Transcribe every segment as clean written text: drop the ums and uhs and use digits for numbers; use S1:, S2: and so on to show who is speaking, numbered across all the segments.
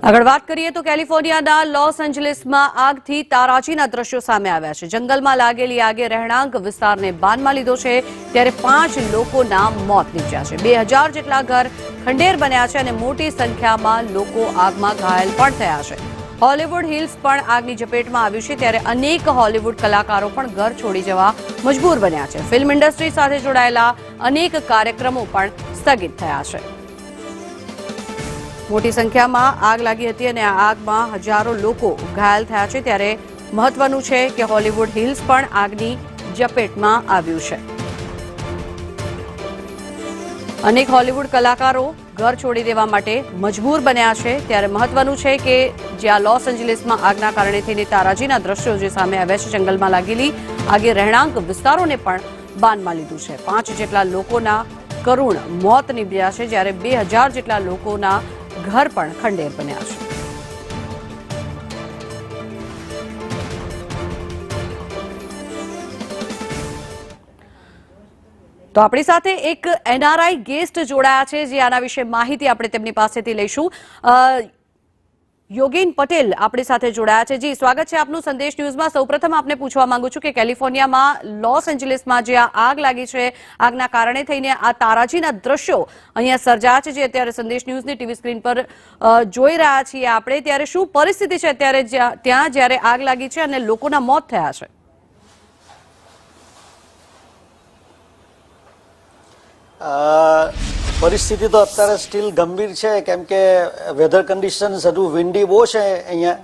S1: આગળ વાત કરીએ તો કેલિફોર્નિયાના લોસ એન્જલિસમાં આગથી તારાજીના દ્રશ્યો સામે આવ્યા છે। જંગલમાં લાગેલી આગે રહેણાંક વિસ્તારને બાનમાં લીધો છે, ત્યારે 5 લોકોના મોત નીપજ્યા છે। 2000 જેટલા ઘર ખંડેર બન્યા છે અને મોટી સંખ્યામાં લોકો આગમાં ઘાયલ પણ થયા છે। હોલિવૂડ હિલ્સ પણ આગની ઝપેટમાં આવ્યું છે, ત્યારે અનેક હોલિવૂડ કલાકારો પણ ઘર છોડી જવા મજબૂર બન્યા છે। ફિલ્મ ઇન્ડસ્ટ્રી સાથે જોડાયેલા અનેક કાર્યક્રમો પણ સ્થગિત થયા છે। મોટી સંખ્યામાં આગ લાગી હતી અને આ આગમાં હજારો લોકો ઘાયલ થયા છે, ત્યારે મહત્વનું છે કે હોલિવૂડ હિલ્સ પણ આગની ઝપેટમાં આવ્યું છે। અનેક હોલિવૂડ કલાકારો ઘર છોડી દેવા માટે મજબૂર બન્યા છે, ત્યારે મહત્વનું છે કે જ્યાં લોસ એન્જલિસમાં આગના કારણે થઈને તારાજીના દ્રશ્યો જે સામે આવ્યા છે, જંગલમાં લાગેલી આગે રહેણાંક વિસ્તારોને પણ બાનમાં લીધું છે। 5 જેટલા લોકોના કરુણ મોત નીપજ્યા છે, જ્યારે 2000 જેટલા લોકોના ઘર પણ ખંડેર બન્યા છે। તો આપણી સાથે એક એનઆરઆઈ ગેસ્ટ જોડાયા છે, જે આના વિશે માહિતી આપણે તેમની પાસેથી લઈશું। યોગેન પટેલ આપણી સાથે જોડાયા છે। જી, સ્વાગત છે આપનું સંદેશ ન્યૂઝમાં। સૌપ્રથમ આપને પૂછવા માંગુ છું કે કેલિફોર્નિયામાં લોસ એન્જલિસમાં જે આગ લાગી છે, આગના કારણે થઈને આ તારાજીના દ્રશ્યો અહીંયા સર્જાયા છે, જે અત્યારે સંદેશ ન્યૂઝની ટીવી સ્ક્રીન પર જોઈ રહ્યા છીએ આપણે, ત્યારે શું પરિસ્થિતિ છે અત્યારે ત્યાં જ્યારે આગ લાગી છે અને લોકોના મોત થયા છે?
S2: પરિસ્થિતિ તો અત્યારે સ્ટીલ ગંભીર છે, કેમ કે વેધર કન્ડિશન્સ હજુ વિન્ડી બહુ છે અહીંયા।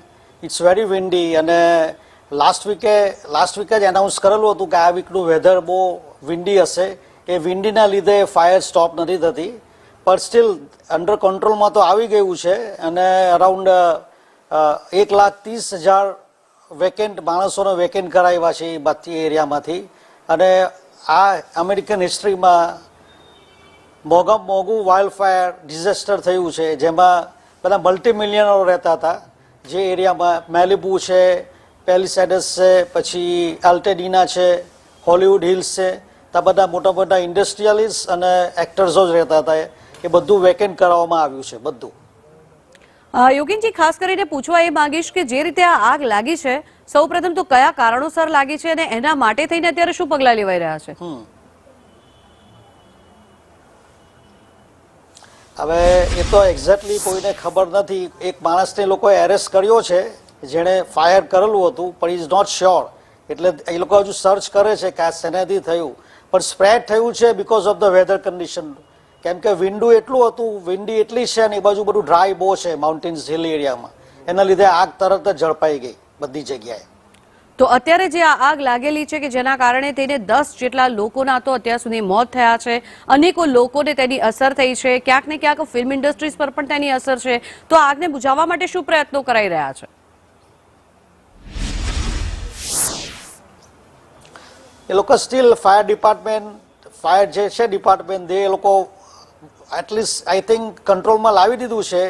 S2: ઇટ્સ વેરી વિન્ડી અને લાસ્ટ વીકે જ એનાઉન્સ કરેલું હતું કે આ વીકનું વેધર બહુ વિન્ડી હશે। એ વિન્ડીના લીધે ફાયર સ્ટોપ નથી થતી, પણ સ્ટીલ અંડર કંટ્રોલમાં તો આવી ગયું છે અને અરાઉન્ડ 1,30,000 વેકેન્ટ માણસોને વેકેન્ટ કરાવ્યા છે એ બધી એરિયામાંથી। અને આ અમેરિકન હિસ્ટ્રીમાં મોંઘામાં મોંઘું વાઇલ્ડ ફાયર ડિઝાસ્ટર થયું છે, જેમાં બધા મલ્ટીમિલિયનરો રહેતા હતા। જે એરિયામાં મેલિબુ છે, પેલિસેડસ છે, પછી આલ્ટેડીના છે, હોલિવૂડ હિલ્સ છે, ત્યાં બધા મોટા મોટા ઇન્ડસ્ટ્રીયલિસ્ટ અને એક્ટર્સો જ રહેતા હતા। એ બધું વેકેન્ટ કરાવવામાં આવ્યું છે બધું।
S1: યોગેનજી, ખાસ કરીને પૂછવા એ માંગીશ કે જે રીતે આ આગ લાગી છે, સૌપ્રથમ તો કયા કારણોસર લાગી છે અને એના માટે થઈને અત્યારે શું પગલાં લેવાઈ રહ્યા છે?
S2: હવે એ તો એક્ઝેક્ટલી કોઈને ખબર નથી। એક માણસને લોકોએ એરેસ્ટ કર્યો છે જેણે ફાયર કરેલું હતું, પણ ઇઝ નોટ શ્યોર, એટલે એ લોકો હજુ સર્ચ કરે છે કે આ શેનાથી થયું। પણ સ્પ્રેડ થયું છે because of the weather condition, કેમ કે વિન્ડું એટલું હતું, વિન્ડી એટલી છે અને એ બાજુ બધું ડ્રાય બહુ છે માઉન્ટેન્સ હિલ એરિયામાં, એના લીધે આગ તરત જ ઝડપાઈ ગઈ બધી જગ્યાએ।
S1: તો અત્યારે જે આ આગ લાગેલી છે કે જેના કારણે તેને 10 જેટલા લોકોના તો અત્યાર સુધી મોત થયા છે, અનેકો લોકોને તેની અસર થઈ છે, ક્યાંક ને ક્યાંક ફિલ્મ ઇન્ડસ્ટ્રીઝ પર પણ તેની અસર છે, તો આગને બુઝાવવા માટે શું પ્રયત્નો કરાઈ રહ્યા છે?
S2: એ લોકો સ્ટીલ ફાયર જે છે ડિપાર્ટમેન્ટ, એ લોકો એટલીસ્ટ આઈ થિંક કંટ્રોલમાં લાવી દીધું છે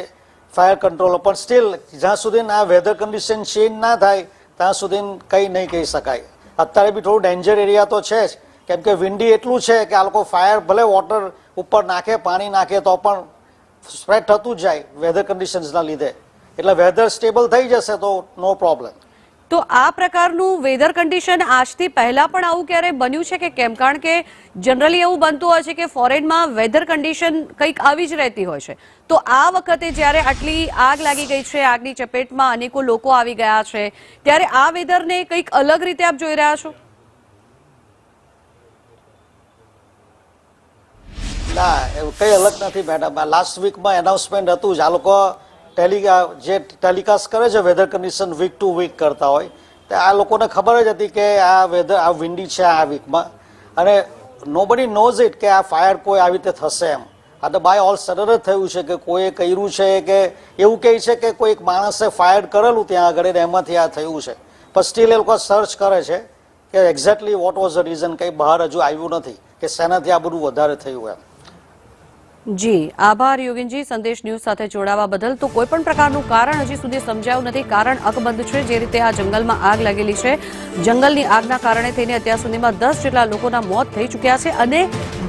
S2: ફાયર કંટ્રોલ, પણ સ્ટીલ જ્યાં સુધી આ વેધર કન્ડિશન ચેન્જ ના થાય ત્યાં સુધી કંઈ નહીં કહી શકાય। અત્યારે બી થોડું ડેન્જર એરિયા તો છે જ, કેમ કે વિન્ડી એટલું છે કે આ લોકો ફાયર ભલે વોટર ઉપર નાખે, પાણી નાખે, તો પણ સ્પ્રેડ થતું જ જાય વેધર કન્ડિશન્સના લીધે। એટલે વેધર સ્ટેબલ થઈ જશે તો નો પ્રોબ્લેમ।
S1: તો આ પ્રકારનું વેધર કન્ડિશન આજથી પહેલા પણ આવું ક્યારે બન્યું છે કે કેમ? કારણ કે જનરલી એવું બનતું હોય છે કે ફોરેનમાં વેધર કન્ડિશન કંઈક આવી જ રહેતી હોય છે, તો આ વખતે જ્યારે આટલી આગ લાગી ગઈ છે, આગની ચપેટમાં અનેકો લોકો આવી ગયા છે, ત્યારે આ વેધરને કંઈક અલગ રીતે આપ જોઈ રહ્યા છો?
S2: ના, એવું કંઈ અલગ નથી મેડમ। લાસ્ટ વીકમાં એનાઉન્સમેન્ટ હતું જ, આ લોકો જે ટેલિકાસ્ટ કરે છે weather condition week to week કરતા હોય, તો આ લોકોને ખબર જ હતી કે આ વેધર આ વિન્ડી છે આ વીકમાં, અને નોબડી નોઝ ઇટ કે આ ફાયર કોઈ આવી રીતે થશે એમ। આ તો બાય ઓલ સડન જ થયું છે કે કોઈએ કર્યું છે કે એવું કહે છે કે કોઈ એક માણસે ફાયર કરેલું ત્યાં આગળ એમાંથી આ થયું છે, પણ સ્ટીલ એ લોકો સર્ચ કરે છે કે exactly what was the reason, કંઈ બહાર હજુ આવ્યું નથી કે શેનાથી આ બધું વધારે થયું એમ।
S1: જી, આભાર યોગેનજી સંદેશ ન્યૂઝ સાથે જોડાવા બદલ। તો કોઈ પણ પ્રકારનું કારણ હજી સુધી સમજાયું નથી, કારણ અકબંધ છે। જે રીતે આ જંગલમાં આગ લાગેલી છે, જંગલની આગના કારણે થઈને અત્યાર સુધીમાં 10 જેટલા લોકોના મોત થઈ ચૂક્યા છે અને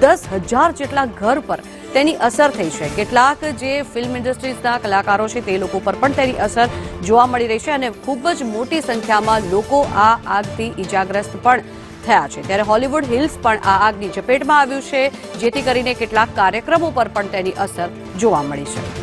S1: 10,000 જેટલા ઘર પર તેની અસર થઈ છે. કેટલાક જે ફિલ્મ ઇન્ડસ્ટ્રીઝના કલાકારો છે તે લોકો પર પણ તેની અસર જોવા મળી રહી છે અને ખૂબ જ મોટી સંખ્યામાં લોકો આ આગથી ઈજાગ્રસ્ત પણ થયા છે. ત્યારે હોલિવૂડ હિલ્સ પણ આ આગની ચપેટમાં આવ્યું છે, જેથી કરીને કેટલાક કાર્યક્રમો પર પણ તેની અસર જોવા મળી છે.